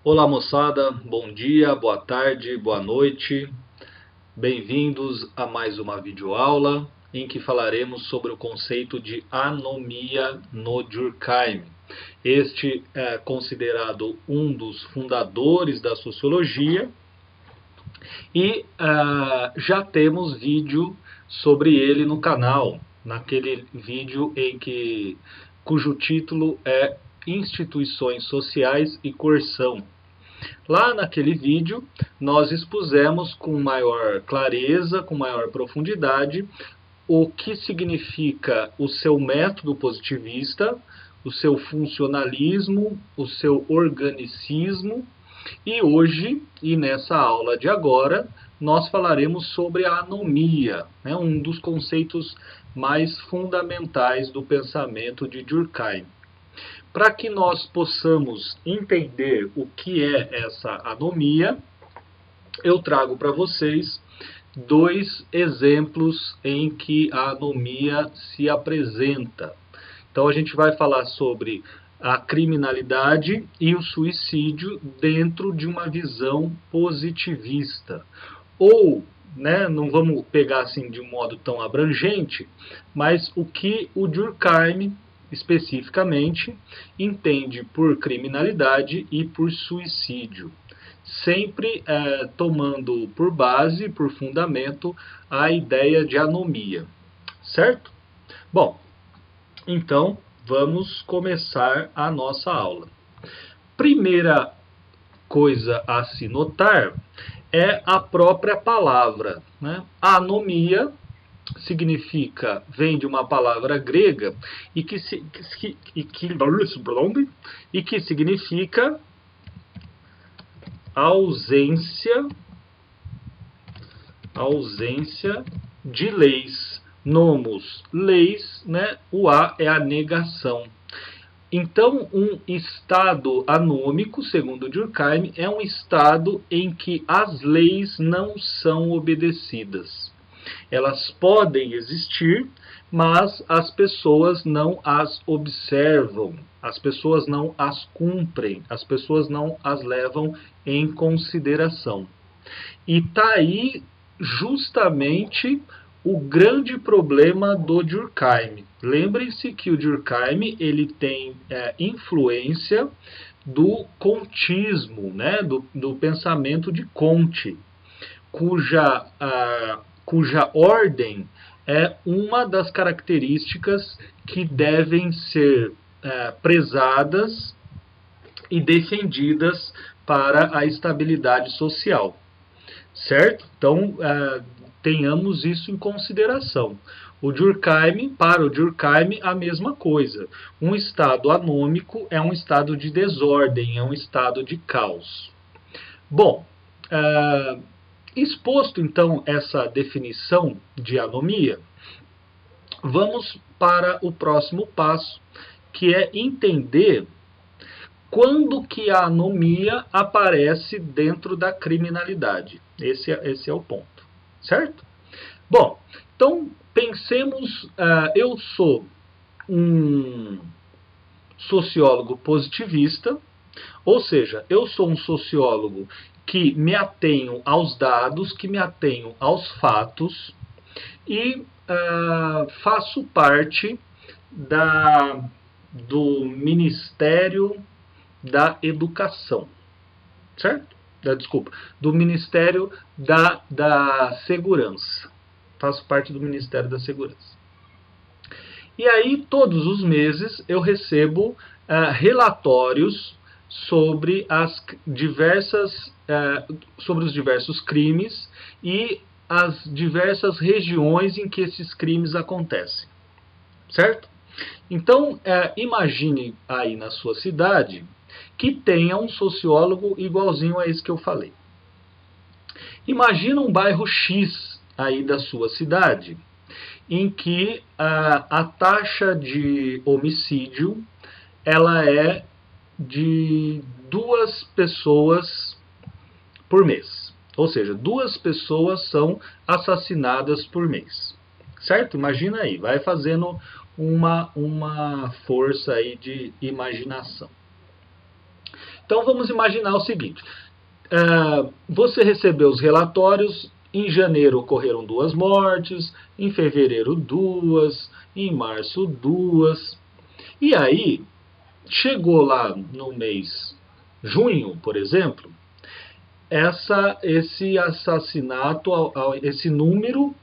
Olá moçada, bom dia, boa tarde, boa noite. Bem-vindos a mais uma videoaula em que falaremos sobre o conceito de anomia no Durkheim. Este é considerado um dos fundadores da sociologia e já temos vídeo sobre ele no canal, naquele vídeo cujo título é Instituições Sociais e Coerção. Lá naquele vídeo, nós expusemos com maior clareza, com maior profundidade, o que significa o seu método positivista, o seu funcionalismo, o seu organicismo. E hoje, e nessa aula de agora, nós falaremos sobre a anomia, um dos conceitos mais fundamentais do pensamento de Durkheim. Para que nós possamos entender o que é essa anomia, eu trago para vocês dois exemplos em que a anomia se apresenta. Então a gente vai falar sobre a criminalidade e o suicídio dentro de uma visão positivista. Ou, não vamos pegar assim de um modo tão abrangente, mas o que o Durkheim especificamente entende por criminalidade e por suicídio, sempre tomando por base, por fundamento, a ideia de anomia, certo? Bom, então vamos começar a nossa aula. Primeira coisa a se notar é a própria palavra, Anomia vem de uma palavra grega e que significa ausência de leis. Nomos, leis, o a é a negação. Então, um estado anômico, segundo Durkheim, é um estado em que as leis não são obedecidas. Elas podem existir, mas as pessoas não as observam, as pessoas não as cumprem, as pessoas não as levam em consideração. E está aí justamente o grande problema do Durkheim. Lembrem-se que o Durkheim ele tem influência do contismo, do pensamento de Comte, cuja ordem é uma das características que devem ser prezadas e defendidas para a estabilidade social. Certo? Então, tenhamos isso em consideração. Para o Durkheim, a mesma coisa. Um estado anômico é um estado de desordem, é um estado de caos. Bom, exposto então essa definição de anomia, vamos para o próximo passo, que é entender quando que a anomia aparece dentro da criminalidade. Esse é o ponto, certo? Bom, então pensemos, eu sou um sociólogo positivista, ou seja, eu sou um sociólogo que me atenho aos dados, que me atenho aos fatos e faço parte do Ministério da Educação, certo? Do Ministério da Segurança. Faço parte do Ministério da Segurança. E aí, todos os meses, eu recebo relatórios sobre sobre os diversos crimes e as diversas regiões em que esses crimes acontecem, certo? Então, imagine aí na sua cidade que tenha um sociólogo igualzinho a esse que eu falei. Imagina um bairro X aí da sua cidade, em que a taxa de homicídio ela é de 2 pessoas por mês. Ou seja, 2 pessoas são assassinadas por mês. Certo? Imagina aí, vai fazendo uma força aí de imaginação. Então vamos imaginar o seguinte, você recebeu os relatórios, em janeiro ocorreram 2 mortes, em fevereiro 2, em março 2, e aí chegou lá no mês junho, por exemplo, esse assassinato, esse número,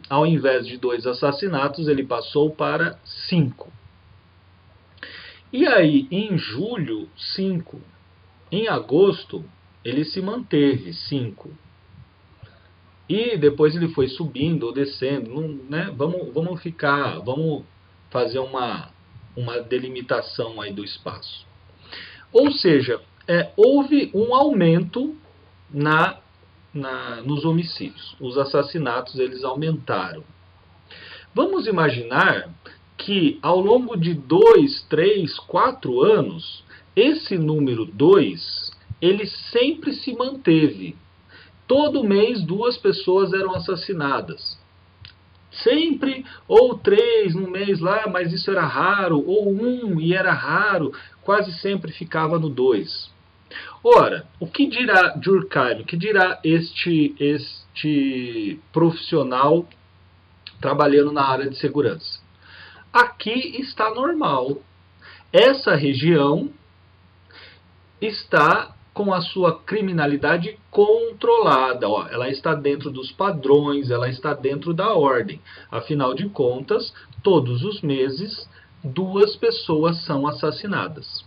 ao invés de 2 assassinatos, ele passou para 5. E aí, em julho, 5. Em agosto, ele se manteve 5. E depois ele foi subindo ou descendo. Né? Vamos fazer uma delimitação aí do espaço. Ou seja, houve um aumento nos homicídios. Os assassinatos eles aumentaram. Vamos imaginar que ao longo de 2, 3, 4 anos, esse número 2, ele sempre se manteve. Todo mês 2 pessoas eram assassinadas. Sempre, ou 3 no mês lá, mas isso era raro, ou 1 e era raro, quase sempre ficava no 2. Ora, o que dirá Durkheim, o que dirá este profissional trabalhando na área de segurança? Aqui está normal. Essa região está com a sua criminalidade controlada. Ela está dentro dos padrões, ela está dentro da ordem. Afinal de contas, todos os meses, 2 pessoas são assassinadas.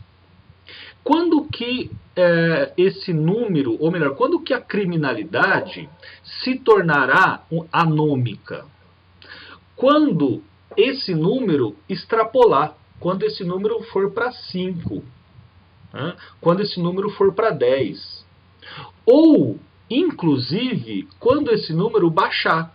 Quando que esse número, ou melhor, quando que a criminalidade se tornará anômica? Quando esse número extrapolar, quando esse número for para 5, né? Quando esse número for para 10. Ou, inclusive, quando esse número baixar.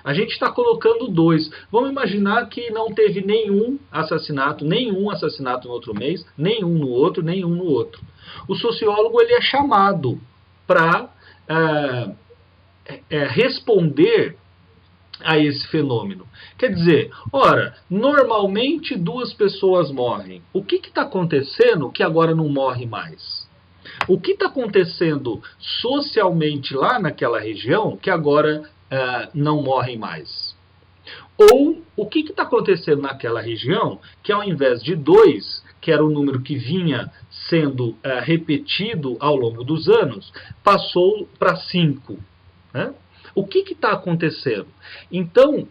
A gente está colocando 2. Vamos imaginar que não teve nenhum assassinato no outro mês, nenhum no outro. O sociólogo ele é chamado para responder a esse fenômeno. Quer dizer, normalmente 2 pessoas morrem. O que está acontecendo que agora não morre mais? O que está acontecendo socialmente lá naquela região que agora não morrem mais? Ou o que está acontecendo naquela região que ao invés de 2, que era o número que vinha sendo repetido ao longo dos anos, passou para 5, né? O que está acontecendo? Então,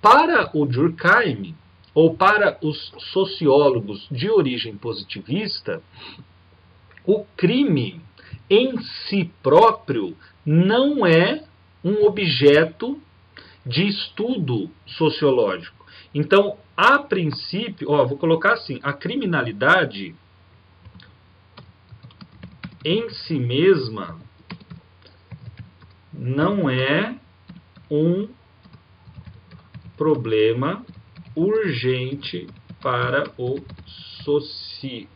para o Durkheim, ou para os sociólogos de origem positivista, o crime em si próprio não é um objeto de estudo sociológico. Então, a princípio, vou colocar assim, a criminalidade em si mesma não é um problema urgente para o sociólogo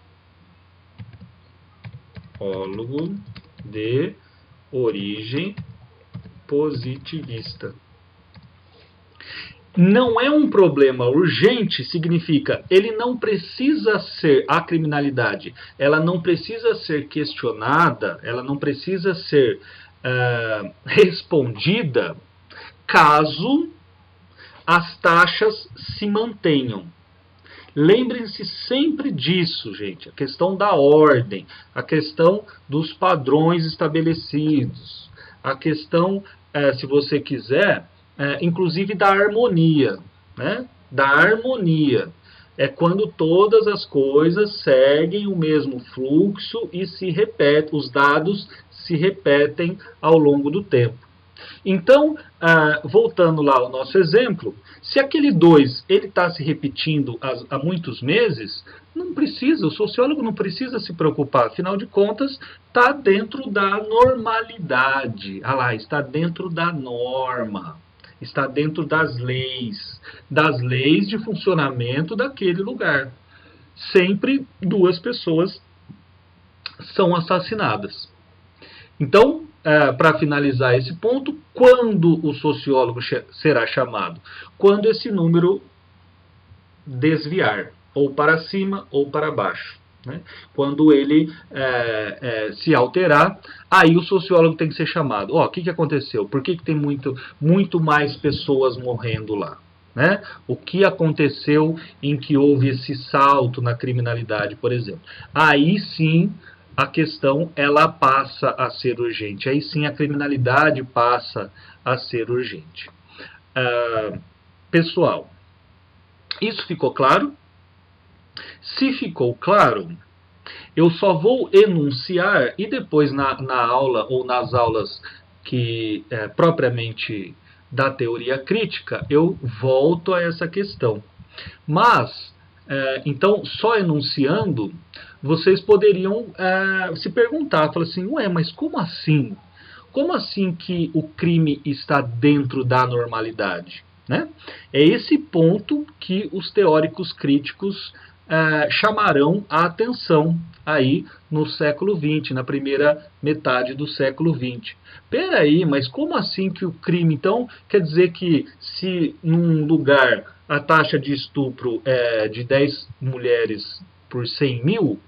de origem positivista. Não é um problema urgente, significa ele não precisa ser, a criminalidade, ela não precisa ser questionada, ela não precisa ser respondida caso as taxas se mantenham. Lembrem-se sempre disso, gente. A questão da ordem, a questão dos padrões estabelecidos, a questão, se você quiser, inclusive da harmonia, né? Da harmonia. É quando todas as coisas seguem o mesmo fluxo e se repetem, os dados se repetem ao longo do tempo. Então, voltando lá ao nosso exemplo, se aquele 2 está se repetindo há muitos meses, não precisa, o sociólogo não precisa se preocupar, afinal de contas, está dentro da normalidade, está dentro da norma, está dentro das leis de funcionamento daquele lugar. Sempre 2 pessoas são assassinadas. Então, para finalizar esse ponto, quando o sociólogo será chamado? Quando esse número desviar, ou para cima ou para baixo. né? Quando ele se alterar, aí o sociólogo tem que ser chamado. O que aconteceu? Por que tem muito mais pessoas morrendo lá? Né? O que aconteceu em que houve esse salto na criminalidade, por exemplo? Aí sim a questão ela passa a ser urgente. Aí sim a criminalidade passa a ser urgente. Pessoal, isso ficou claro? Se ficou claro, eu só vou enunciar e depois na aula ou nas aulas que propriamente da teoria crítica, eu volto a essa questão. Mas, então, só enunciando, vocês poderiam se perguntar, falar assim, ué, mas como assim? Como assim que o crime está dentro da normalidade? Né? É esse ponto que os teóricos críticos chamarão a atenção aí no século XX, na primeira metade do século XX. Peraí, mas como assim que o crime, então, quer dizer que se num lugar a taxa de estupro é de 10 mulheres por 100 mil,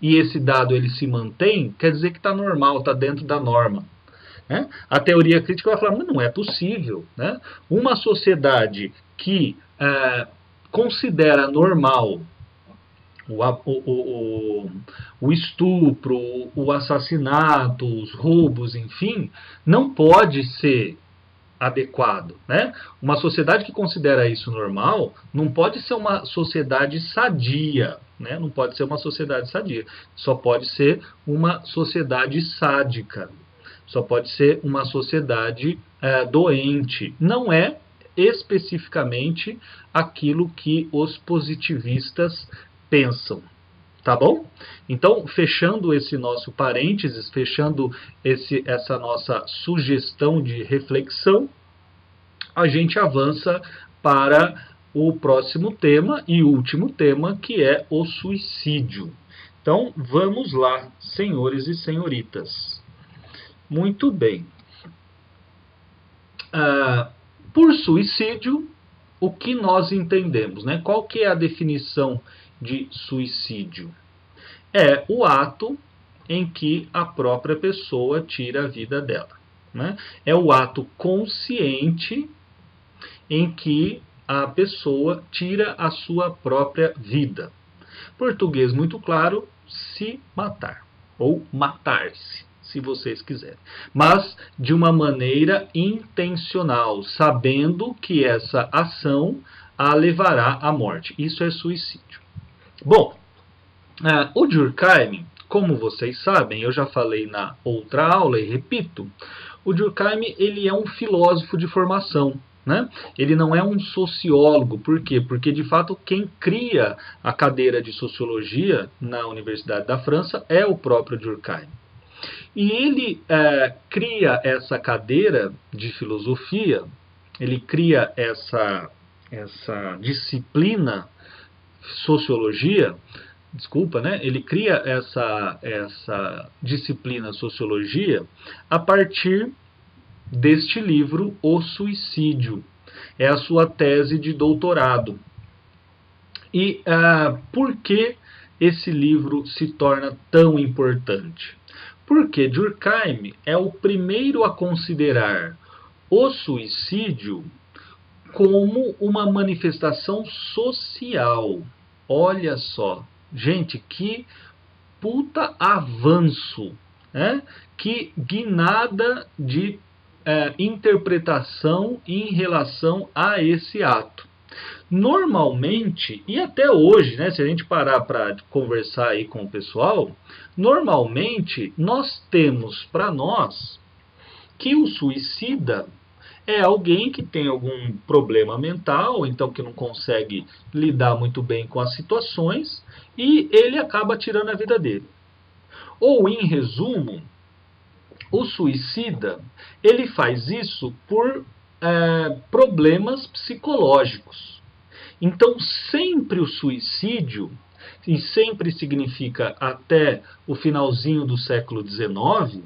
e esse dado ele se mantém, quer dizer que está normal, está dentro da norma. Né? A teoria crítica vai falar, mas não é possível. Né? Uma sociedade que considera normal o estupro, o assassinato, os roubos, enfim, não pode ser adequado. Né? Uma sociedade que considera isso normal não pode ser uma sociedade sadia. Né? Não pode ser uma sociedade sadia. Só pode ser uma sociedade sádica. Só pode ser uma sociedade doente. Não é especificamente aquilo que os positivistas pensam. Tá bom? Então, fechando esse nosso parênteses, fechando essa nossa sugestão de reflexão, a gente avança para o próximo tema e último tema, que é o suicídio. Então, vamos lá, senhores e senhoritas. Muito bem. Por suicídio, o que nós entendemos? Né? Qual que é a definição de suicídio? É o ato em que a própria pessoa tira a vida dela. Né? É o ato consciente em que a pessoa tira a sua própria vida. Português muito claro, se matar ou matar-se, se vocês quiserem. Mas de uma maneira intencional, sabendo que essa ação a levará à morte. Isso é suicídio. Bom, o Durkheim, como vocês sabem, eu já falei na outra aula e repito, o Durkheim ele é um filósofo de formação. Né? Ele não é um sociólogo. Por quê? Porque, de fato, quem cria a cadeira de sociologia na Universidade da França é o próprio Durkheim. E ele cria essa cadeira de filosofia, ele cria essa disciplina, sociologia, né? Ele cria essa disciplina sociologia a partir deste livro, O Suicídio. É a sua tese de doutorado. E por que esse livro se torna tão importante? Porque Durkheim é o primeiro a considerar o suicídio como uma manifestação social. Olha só, gente, que puta avanço, né? Que guinada de interpretação em relação a esse ato. Normalmente, e até hoje, né, se a gente parar para conversar aí com o pessoal, normalmente nós temos para nós que o suicida é alguém que tem algum problema mental, então que não consegue lidar muito bem com as situações e ele acaba tirando a vida dele. Ou, em resumo, o suicida ele faz isso por problemas psicológicos. Então, sempre o suicídio, e sempre significa até o finalzinho do século XIX,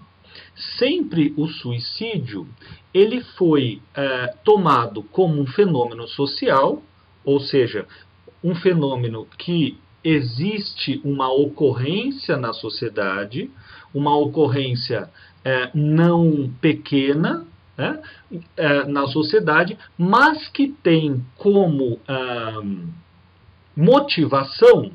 sempre o suicídio ele foi tomado como um fenômeno social, ou seja, um fenômeno que existe uma ocorrência na sociedade, uma ocorrência não pequena, né, na sociedade, mas que tem como motivação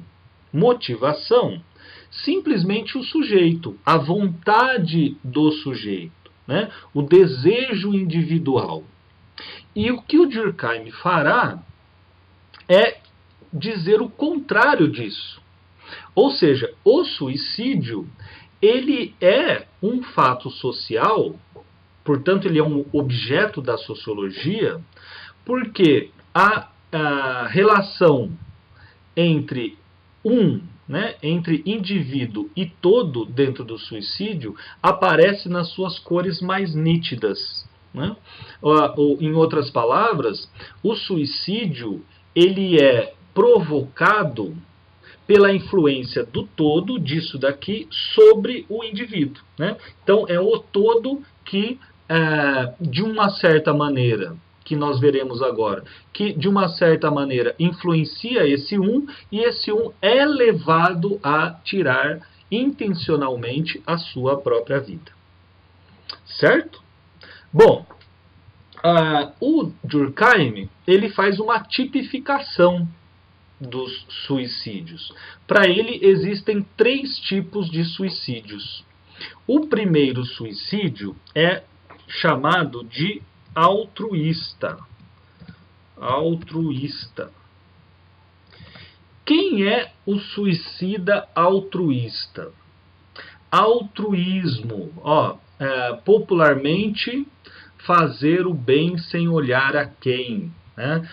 simplesmente o sujeito, a vontade do sujeito, né, o desejo individual. E o que o Durkheim fará é dizer o contrário disso. Ou seja, o suicídio, ele é um fato social, portanto ele é um objeto da sociologia, porque a relação entre entre indivíduo e todo dentro do suicídio aparece nas suas cores mais nítidas, né? Em outras palavras, o suicídio ele é provocado pela influência do todo, disso daqui, sobre o indivíduo, né? Então, é o todo que, de uma certa maneira, que nós veremos agora, que de uma certa maneira influencia esse e esse é levado a tirar intencionalmente a sua própria vida. Certo? Bom, o Durkheim, ele faz uma tipificação dos suicídios. Para ele, existem 3 tipos de suicídios. O primeiro suicídio é chamado de altruísta. Altruísta. Quem é o suicida altruísta? Altruísmo, popularmente, fazer o bem sem olhar a quem, né?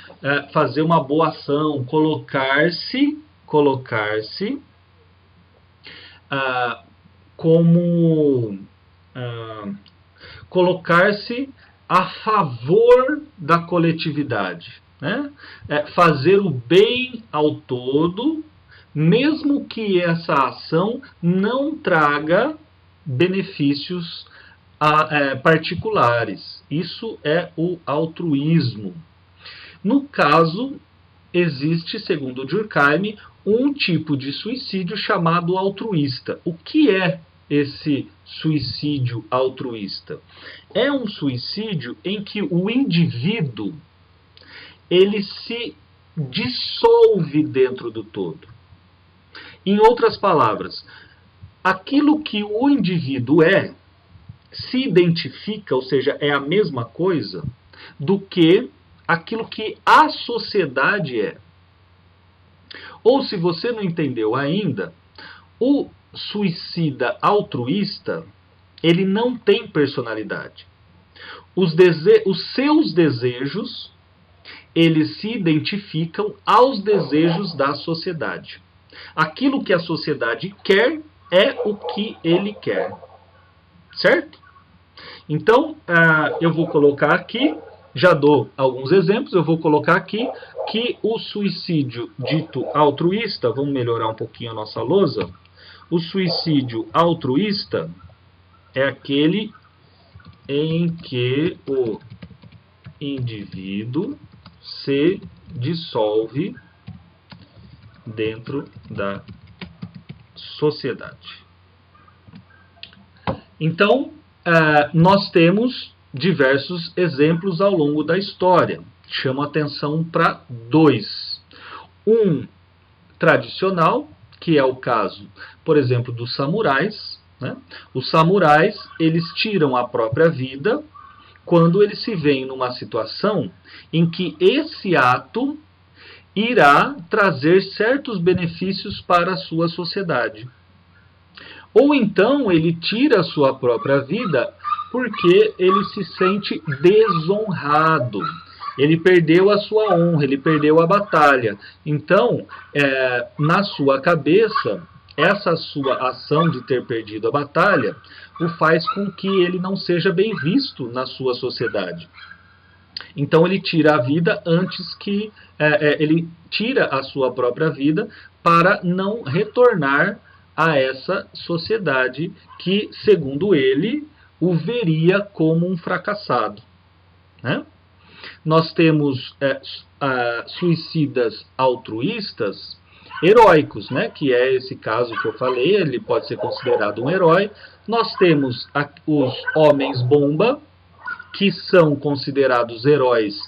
Fazer uma boa ação, colocar-se como colocar-se a favor da coletividade, né? Fazer o bem ao todo, mesmo que essa ação não traga benefícios particulares. Isso é o altruísmo. No caso, existe, segundo Durkheim, um tipo de suicídio chamado altruísta. O que é esse suicídio altruísta? É um suicídio em que o indivíduo ele se dissolve dentro do todo. Em outras palavras, aquilo que o indivíduo se identifica, ou seja, é a mesma coisa do que aquilo que a sociedade é. Ou, se você não entendeu ainda, o suicida altruísta, ele não tem personalidade. Os seus desejos, eles se identificam aos desejos da sociedade. Aquilo que a sociedade quer é o que ele quer. Certo? Então, eu vou colocar aqui, já dou alguns exemplos, eu vou colocar aqui que o suicídio dito altruísta, vamos melhorar um pouquinho a nossa lousa, o suicídio altruísta é aquele em que o indivíduo se dissolve dentro da sociedade. Então, nós temos diversos exemplos ao longo da história. Chamo a atenção para 2. Um tradicional, que é o caso, por exemplo, dos samurais, né? Os samurais, eles tiram a própria vida quando eles se veem numa situação em que esse ato irá trazer certos benefícios para a sua sociedade. Ou então ele tira a sua própria vida porque ele se sente desonrado. Ele perdeu a sua honra, ele perdeu a batalha. Então, na sua cabeça, essa sua ação de ter perdido a batalha o faz com que ele não seja bem visto na sua sociedade. Então ele tira a vida antes que... ele tira a sua própria vida para não retornar a essa sociedade que, segundo ele, o veria como um fracassado, né? Nós temos suicidas altruístas heróicos, né? Que é esse caso que eu falei, ele pode ser considerado um herói. Nós temos os homens-bomba, que são considerados heróis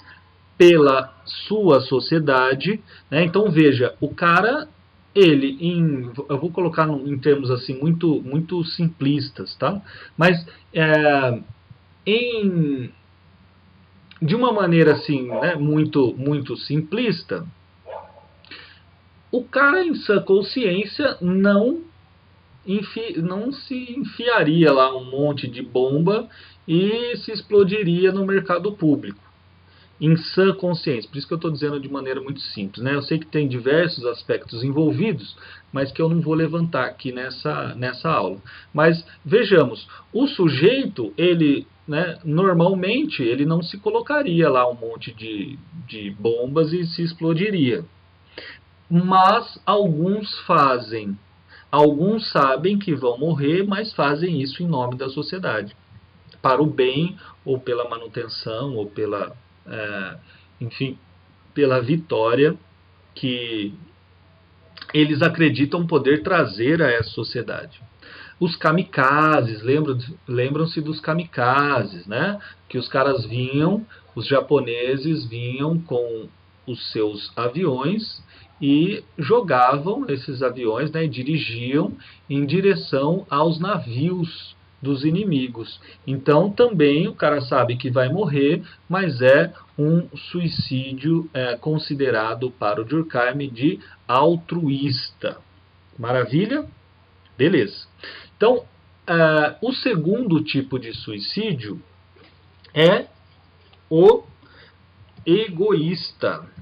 pela sua sociedade, né? Então veja, o cara, eu vou colocar em termos assim muito simplistas, tá? Mas em, de uma maneira assim, né, muito simplista, o cara em sã consciência não se enfiaria lá um monte de bomba e se explodiria no mercado público. Em sã consciência. Por isso que eu estou dizendo de maneira muito simples. Né? Eu sei que tem diversos aspectos envolvidos, mas que eu não vou levantar aqui nessa aula. Mas vejamos, o sujeito, ele, né, normalmente, ele não se colocaria lá um monte de bombas e se explodiria. Mas alguns fazem. Alguns sabem que vão morrer, mas fazem isso em nome da sociedade. Para o bem, ou pela manutenção, ou pela, enfim, pela vitória que eles acreditam poder trazer a essa sociedade. Os kamikazes, lembram-se dos kamikazes, né? Que os caras vinham, os japoneses vinham com os seus aviões e jogavam esses aviões, né, e dirigiam em direção aos navios dos inimigos. Então também o cara sabe que vai morrer, mas é um suicídio considerado para o Durkheim de altruísta. Maravilha? Beleza. Então, o segundo tipo de suicídio é o egoísta.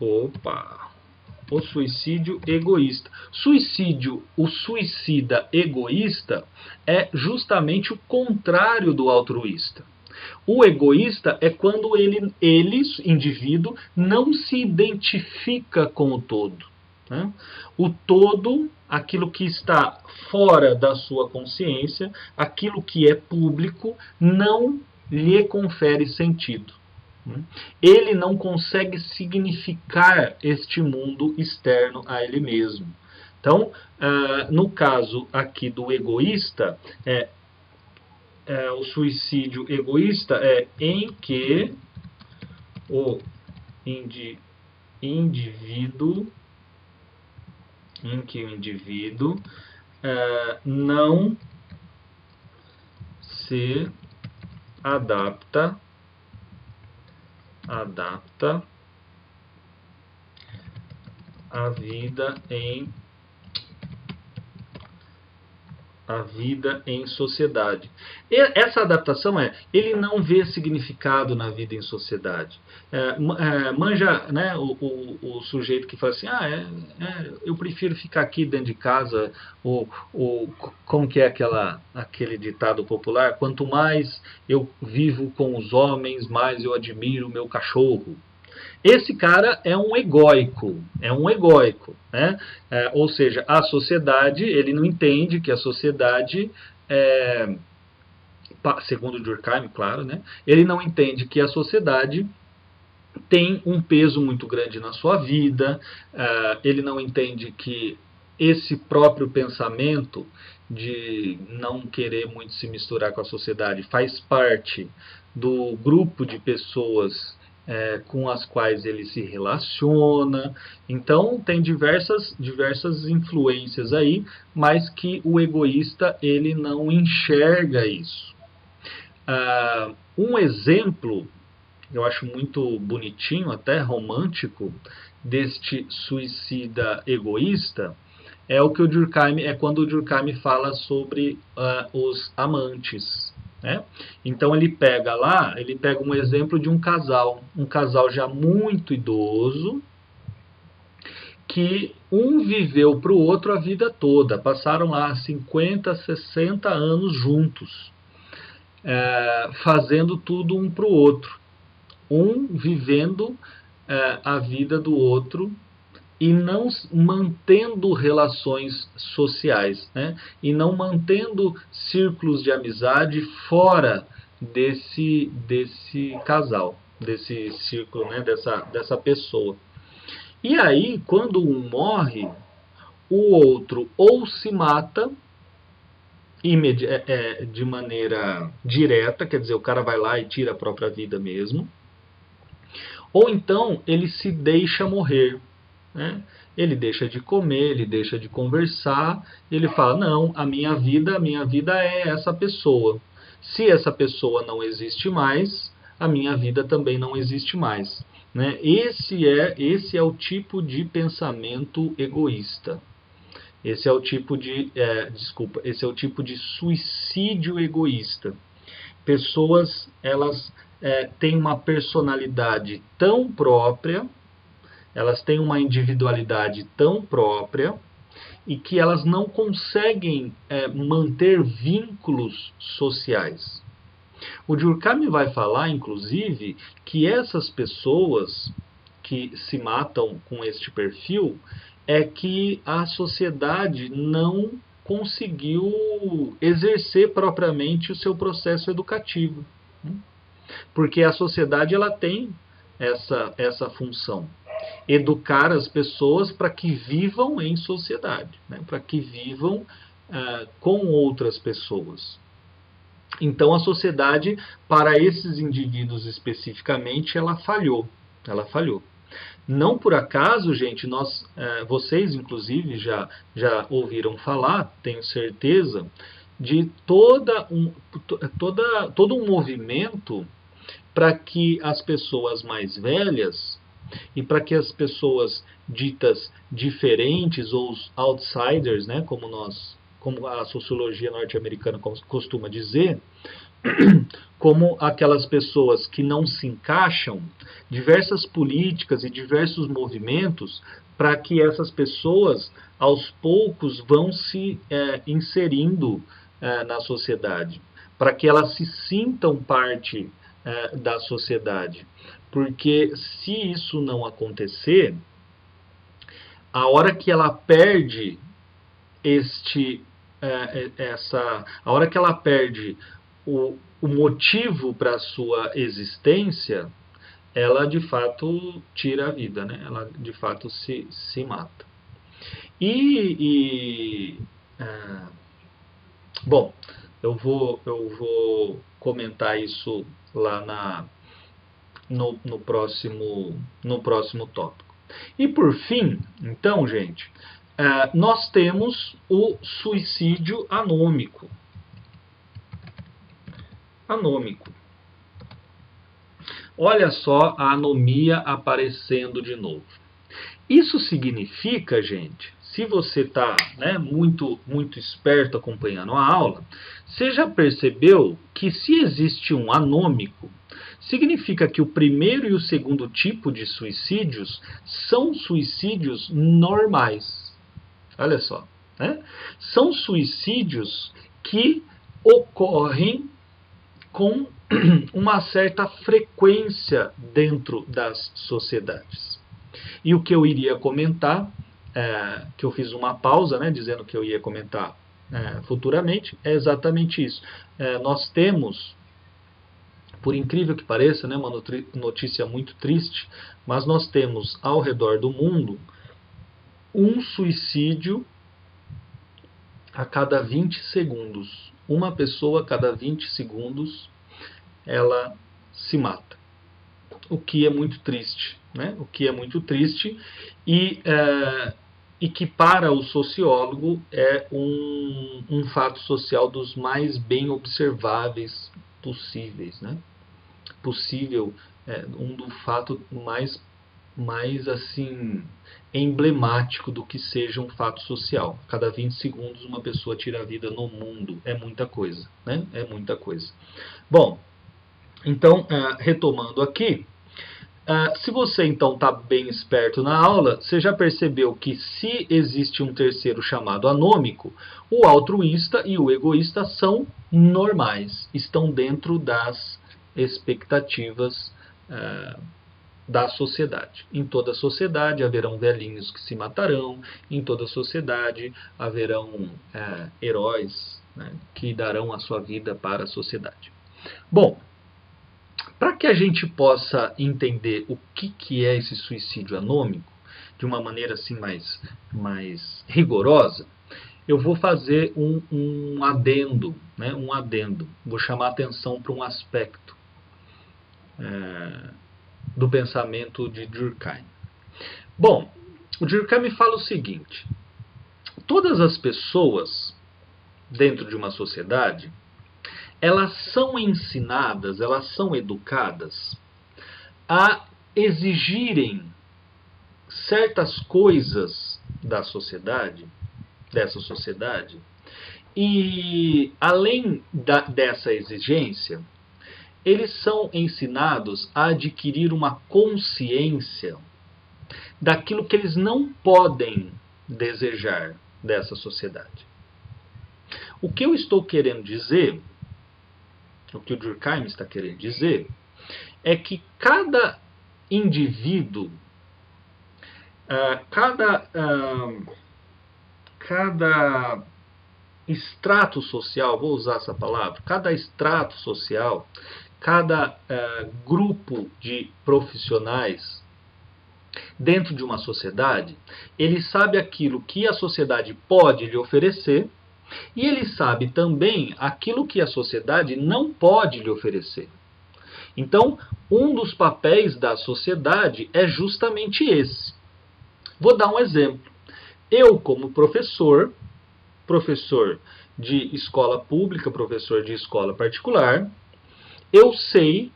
O suicídio egoísta. O suicida egoísta é justamente o contrário do altruísta. O egoísta é quando ele indivíduo, não se identifica com o todo. Né? O todo, aquilo que está fora da sua consciência, aquilo que é público, não lhe confere sentido. Ele não consegue significar este mundo externo a ele mesmo. Então, no caso aqui do egoísta, o suicídio egoísta é em que o indivíduo não se adapta à vida em sociedade. E essa adaptação ele não vê significado na vida em sociedade. Manja, né, o sujeito que fala assim, eu prefiro ficar aqui dentro de casa, como que é aquele ditado popular, quanto mais eu vivo com os homens, mais eu admiro o meu cachorro. Esse cara é um egóico, né? Ou seja, a sociedade, ele não entende que a sociedade, segundo Durkheim, claro, né? Ele não entende que a sociedade tem um peso muito grande na sua vida, ele não entende que esse próprio pensamento de não querer muito se misturar com a sociedade faz parte do grupo de pessoas com as quais ele se relaciona. Então tem diversas influências aí, mas que o egoísta ele não enxerga isso. Um exemplo, eu acho muito bonitinho, até romântico, deste suicida egoísta é o que quando o Durkheim fala sobre os amantes. Né? Então ele pega um exemplo de um casal já muito idoso, que um viveu para o outro a vida toda, passaram lá 50, 60 anos juntos, fazendo tudo um para o outro, um vivendo a vida do outro e não mantendo relações sociais, né? E não mantendo círculos de amizade fora desse casal, desse círculo, né? dessa pessoa. E aí, quando um morre, o outro ou se mata de maneira direta, quer dizer, o cara vai lá e tira a própria vida mesmo, ou então ele se deixa morrer, né? Ele deixa de comer, ele deixa de conversar, ele fala, não, a minha vida é essa pessoa. Se essa pessoa não existe mais, a minha vida também não existe mais. Né? Esse é o tipo de pensamento egoísta. Esse é o tipo de, esse é o tipo de suicídio egoísta. Pessoas, elas têm uma personalidade tão própria, elas têm uma individualidade tão própria e que elas não conseguem manter vínculos sociais. O Durkheim vai falar, inclusive, que essas pessoas que se matam com este perfil é que a sociedade não conseguiu exercer propriamente o seu processo educativo. Porque a sociedade ela tem essa função. Educar as pessoas para que vivam em sociedade, né? Para que vivam com outras pessoas. Então a sociedade, para esses indivíduos especificamente, ela falhou. Ela falhou. Não por acaso, gente, vocês inclusive já ouviram falar, tenho certeza, de todo um movimento para que as pessoas mais velhas e para que as pessoas ditas diferentes ou os outsiders, né, como a sociologia norte-americana costuma dizer, como aquelas pessoas que não se encaixam, diversas políticas e diversos movimentos para que essas pessoas aos poucos vão se inserindo na sociedade, para que elas se sintam parte da sociedade. Porque se isso não acontecer, a hora que ela perde a hora que ela perde o motivo para a sua existência, ela de fato tira a vida, né? Ela de fato se mata. Bom, eu vou comentar isso lá no próximo tópico. E por fim, então, gente, nós temos o suicídio anômico. Olha só a anomia aparecendo de novo. Isso significa, gente, se você está muito esperto acompanhando a aula, você já percebeu que se existe um anômico, significa que o primeiro e o segundo tipo de suicídios são suicídios normais. Olha só. Né? São suicídios que ocorrem com uma certa frequência dentro das sociedades. E o que eu iria comentar, que eu fiz uma pausa, né, dizendo que eu ia comentar futuramente, é exatamente isso. Nós temos, por incrível que pareça, né, uma notícia muito triste, mas nós temos ao redor do mundo um suicídio a cada 20 segundos. Uma pessoa a cada 20 segundos ela se mata. O que é muito triste. Né? O que é muito triste e que para o sociólogo é um fato social dos mais bem observáveis possíveis. Né? Um fato mais assim emblemático do que seja um fato social. Cada 20 segundos uma pessoa tira a vida no mundo. É muita coisa. Né? É muita coisa. Bom, então, retomando aqui, se você então está bem esperto na aula, você já percebeu que se existe um terceiro chamado anômico, o altruísta e o egoísta são normais, estão dentro das expectativas da sociedade. Em toda a sociedade haverão velhinhos que se matarão, em toda a sociedade haverão heróis, né, que darão a sua vida para a sociedade. Bom, para que a gente possa entender o que é esse suicídio anômico, de uma maneira assim mais rigorosa, eu vou fazer um adendo, né? Um adendo. Vou chamar a atenção para um aspecto do pensamento de Durkheim. Bom, o Durkheim fala o seguinte: todas as pessoas dentro de uma sociedade, elas são ensinadas, elas são educadas a exigirem certas coisas da sociedade, dessa sociedade, e além dessa exigência, eles são ensinados a adquirir uma consciência daquilo que eles não podem desejar dessa sociedade. O que eu estou querendo dizer, o que o Durkheim está querendo dizer, é que cada indivíduo, cada extrato social, vou usar essa palavra, cada extrato social, cada grupo de profissionais dentro de uma sociedade, ele sabe aquilo que a sociedade pode lhe oferecer e ele sabe também aquilo que a sociedade não pode lhe oferecer. Então, um dos papéis da sociedade é justamente esse. Vou dar um exemplo. Eu, como professor de escola pública, professor de escola particular, eu sei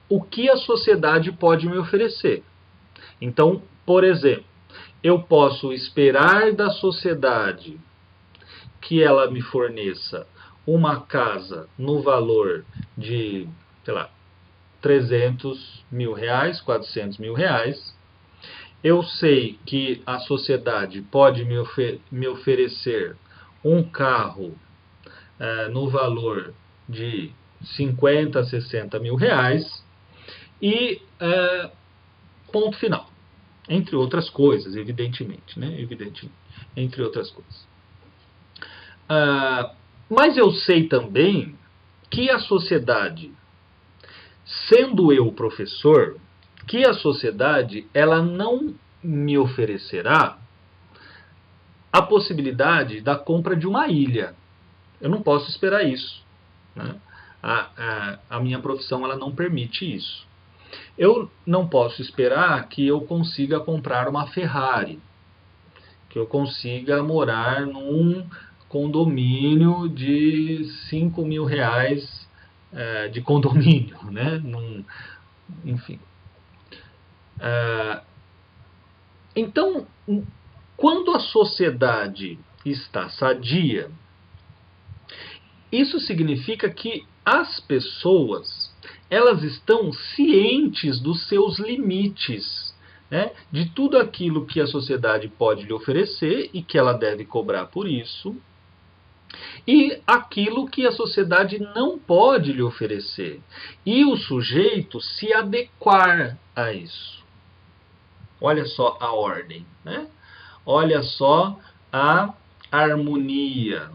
o que a sociedade pode me oferecer. Então, por exemplo, eu posso esperar da sociedade que ela me forneça uma casa no valor de, sei lá, 300 mil reais, 400 mil reais. Eu sei que a sociedade pode me oferecer um carro no valor de 50, 60 mil reais e ponto final. Entre outras coisas, evidentemente, né? Entre outras coisas. Mas eu sei também que a sociedade, sendo eu professor, que a sociedade ela não me oferecerá a possibilidade da compra de uma ilha. Eu não posso esperar isso, né? A minha profissão ela não permite isso. Eu não posso esperar que eu consiga comprar uma Ferrari, que eu consiga morar num condomínio de 5 mil reais de condomínio, né? Enfim. Então, quando a sociedade está sadia, isso significa que as pessoas elas estão cientes dos seus limites, né? De tudo aquilo que a sociedade pode lhe oferecer e que ela deve cobrar por isso, e aquilo que a sociedade não pode lhe oferecer, e o sujeito se adequar a isso. Olha só a ordem, né? Olha só a harmonia,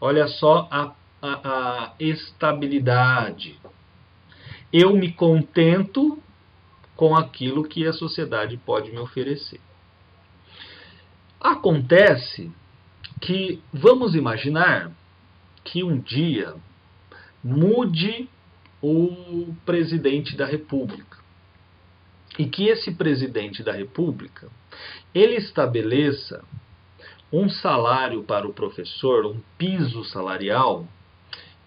olha só a estabilidade. Eu me contento com aquilo que a sociedade pode me oferecer. Acontece que, vamos imaginar que um dia mude o presidente da República e que esse presidente da República ele estabeleça um salário para o professor, um piso salarial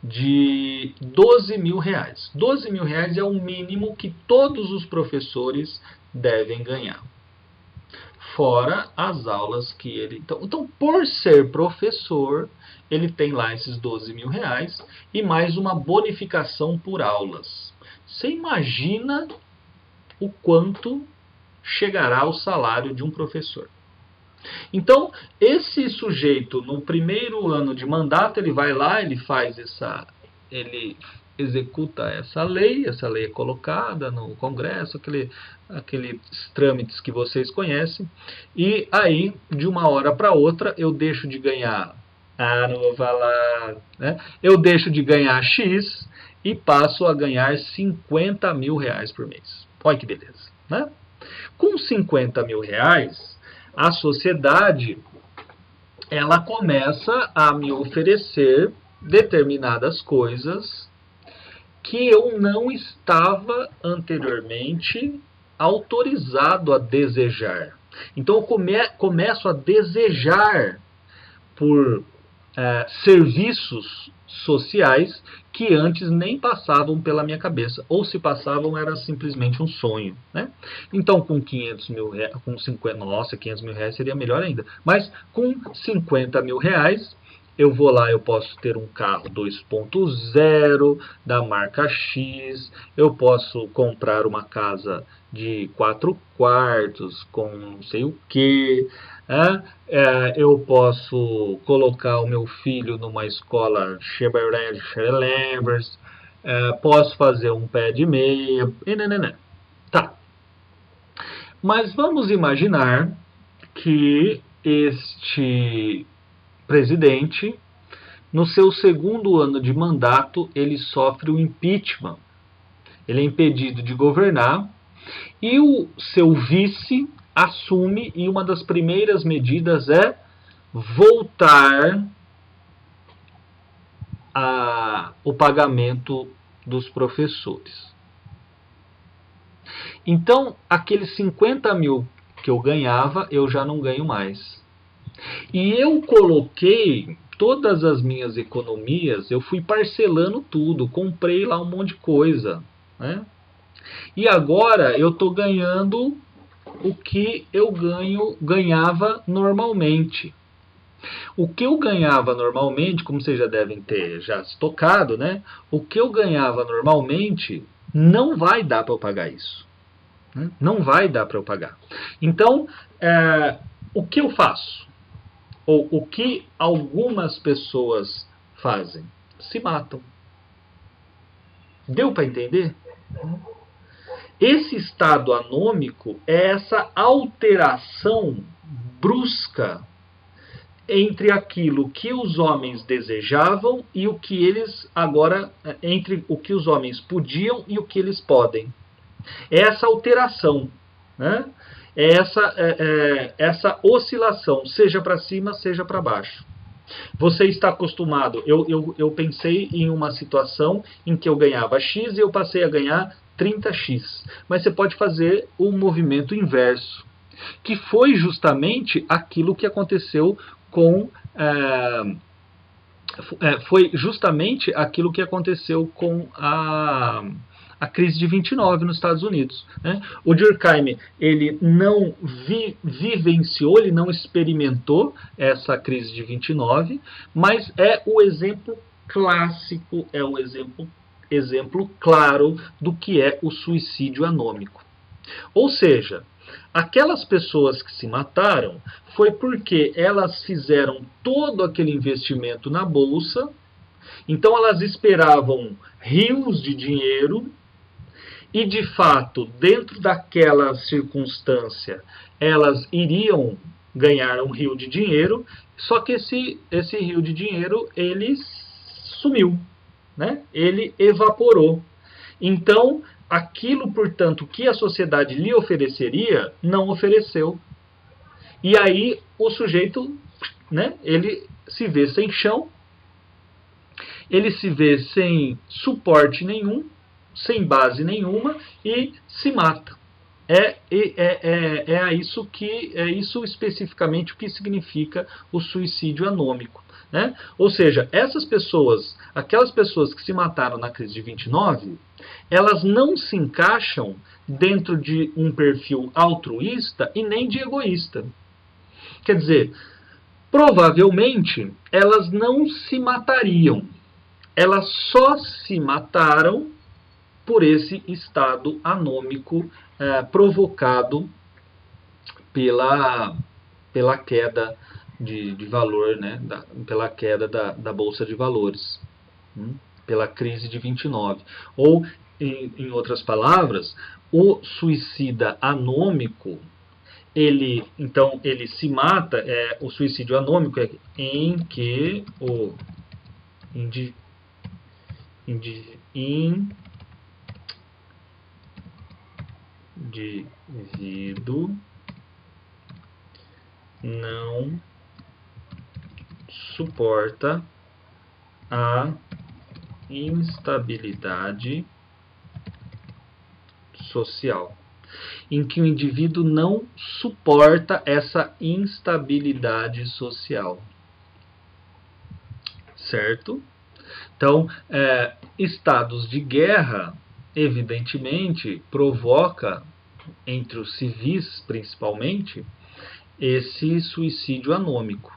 de 12 mil reais. 12 mil reais é o mínimo que todos os professores devem ganhar. Fora as aulas que ele... Então, por ser professor, ele tem lá esses 12 mil reais e mais uma bonificação por aulas. Você imagina o quanto chegará o salário de um professor. Então, esse sujeito, no primeiro ano de mandato, ele vai lá, ele executa essa lei é colocada no Congresso, aqueles trâmites que vocês conhecem, e aí, de uma hora para outra, eu deixo de ganhar, não vou falar, né? Eu deixo de ganhar X e passo a ganhar 50 mil reais por mês. Olha que beleza, né? Com 50 mil reais, a sociedade ela começa a me oferecer determinadas coisas que eu não estava anteriormente autorizado a desejar. Então eu começo a desejar por serviços sociais que antes nem passavam pela minha cabeça, ou se passavam era simplesmente um sonho, né? Então com 500 mil reais, com 50, nossa, 500 mil reais seria melhor ainda, mas com 50 mil reais eu vou lá, eu posso ter um carro 2.0 da marca X, eu posso comprar uma casa de 4 quartos com não sei o que, eu posso colocar o meu filho numa escola Chevrolet, posso fazer um pé de meia, tá. Mas vamos imaginar que este presidente, no seu segundo ano de mandato, ele sofre o impeachment. Ele é impedido de governar e o seu vice assume, e uma das primeiras medidas é voltar o pagamento dos professores. Então, aqueles 50 mil que eu ganhava, eu já não ganho mais. E eu coloquei todas as minhas economias, eu fui parcelando tudo, comprei lá um monte de coisa, né? E agora eu estou ganhando o que eu ganhava normalmente. O que eu ganhava normalmente, como vocês já devem ter já se tocado, né? O que eu ganhava normalmente não vai dar para eu pagar isso. Né? Não vai dar para eu pagar. Então, o que eu faço? Ou o que algumas pessoas fazem? Se matam. Deu para entender? Esse estado anômico é essa alteração brusca entre aquilo que os homens desejavam e o que eles agora, entre o que os homens podiam e o que eles podem. É essa alteração, né? É essa oscilação, seja para cima, seja para baixo. Você está acostumado, eu pensei em uma situação em que eu ganhava X e eu passei a ganhar 30x. Mas você pode fazer o movimento inverso, que foi justamente aquilo que aconteceu com a crise de 29 nos Estados Unidos. Né? O Durkheim ele não vivenciou, ele não experimentou essa crise de 29, mas é o exemplo clássico, é o exemplo claro do que é o suicídio anômico. Ou seja, aquelas pessoas que se mataram foi porque elas fizeram todo aquele investimento na bolsa, então elas esperavam rios de dinheiro e, de fato, dentro daquela circunstância, elas iriam ganhar um rio de dinheiro, só que esse rio de dinheiro, ele sumiu, né? Ele evaporou. Então, aquilo, portanto, que a sociedade lhe ofereceria, não ofereceu. E aí o sujeito, né, ele se vê sem chão, ele se vê sem suporte nenhum, sem base nenhuma e se mata. É isso especificamente o que significa o suicídio anômico. Né? Ou seja, essas pessoas, aquelas pessoas que se mataram na crise de 29, elas não se encaixam dentro de um perfil altruísta e nem de egoísta. Quer dizer, provavelmente elas não se matariam, elas só se mataram por esse estado anômico provocado pela queda de valor, né, pela queda da Bolsa de Valores, pela crise de 29. Ou, em outras palavras, o suicida anômico, ele se mata, o suicídio anômico é em que o indivíduo não suporta a instabilidade social. Em que o indivíduo não suporta essa instabilidade social. Certo? Então, estados de guerra, evidentemente, provoca, entre os civis principalmente, esse suicídio anômico.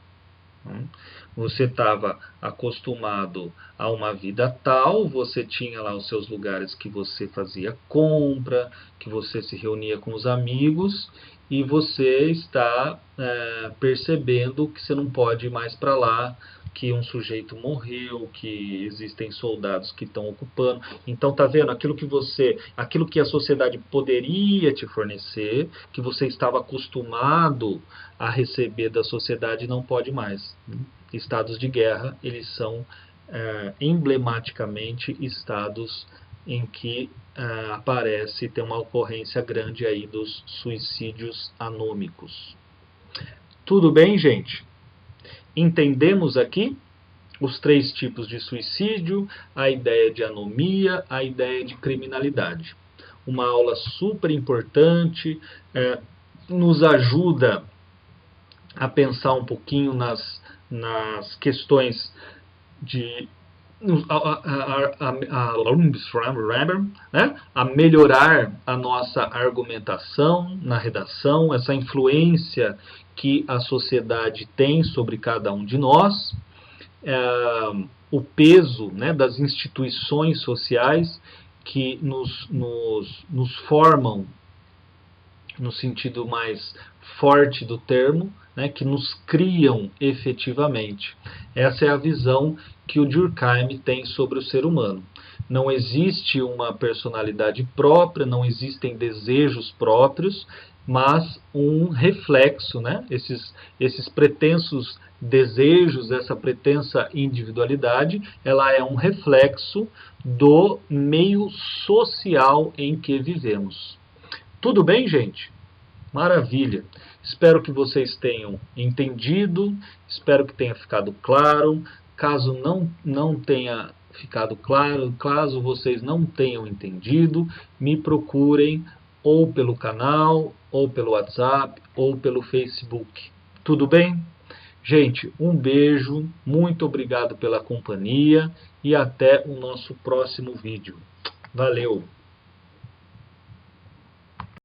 Você estava acostumado a uma vida tal, você tinha lá os seus lugares que você fazia compra, que você se reunia com os amigos, e você está percebendo que você não pode ir mais para lá, que um sujeito morreu, que existem soldados que estão ocupando. Então, tá vendo? Aquilo que a sociedade poderia te fornecer, que você estava acostumado a receber da sociedade, não pode mais. Estados de guerra, eles são emblematicamente estados em que tem uma ocorrência grande aí dos suicídios anômicos. Tudo bem, gente? Entendemos aqui os 3 tipos de suicídio, a ideia de anomia, a ideia de criminalidade. Uma aula super importante, nos ajuda a pensar um pouquinho nas questões de a melhorar a nossa argumentação na redação, essa influência que a sociedade tem sobre cada um de nós, o peso, né, das instituições sociais que nos formam no sentido mais forte do termo, né, que nos criam efetivamente. Essa é a visão que o Durkheim tem sobre o ser humano. Não existe uma personalidade própria, não existem desejos próprios, mas um reflexo, né? Esses pretensos desejos, essa pretensa individualidade, ela é um reflexo do meio social em que vivemos. Tudo bem, gente? Maravilha! Espero que vocês tenham entendido, espero que tenha ficado claro. Caso não tenha ficado claro, caso vocês não tenham entendido, me procurem ou pelo canal, ou pelo WhatsApp, ou pelo Facebook. Tudo bem? Gente, um beijo, muito obrigado pela companhia e até o nosso próximo vídeo. Valeu!